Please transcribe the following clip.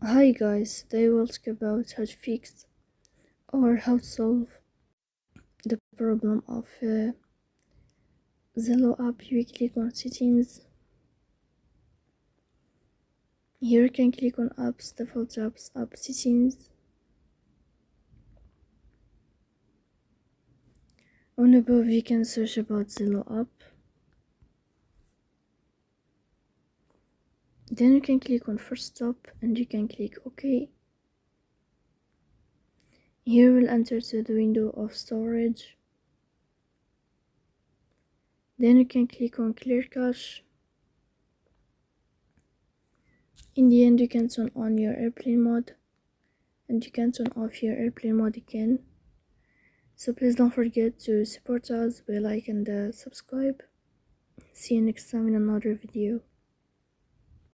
Hi guys, today we'll talk about how to fix or how to solve the problem of Zello app. You click on settings. Here you can click on apps, default apps, app settings. On above you can search about Zello app. Then you can click on first stop and you can click OK. Here we'll enter to the window of storage. Then you can click on clear cache. In the end you can turn on your airplane mode and you can turn off your airplane mode again. So please don't forget to support us by like and subscribe. See you next time in another video.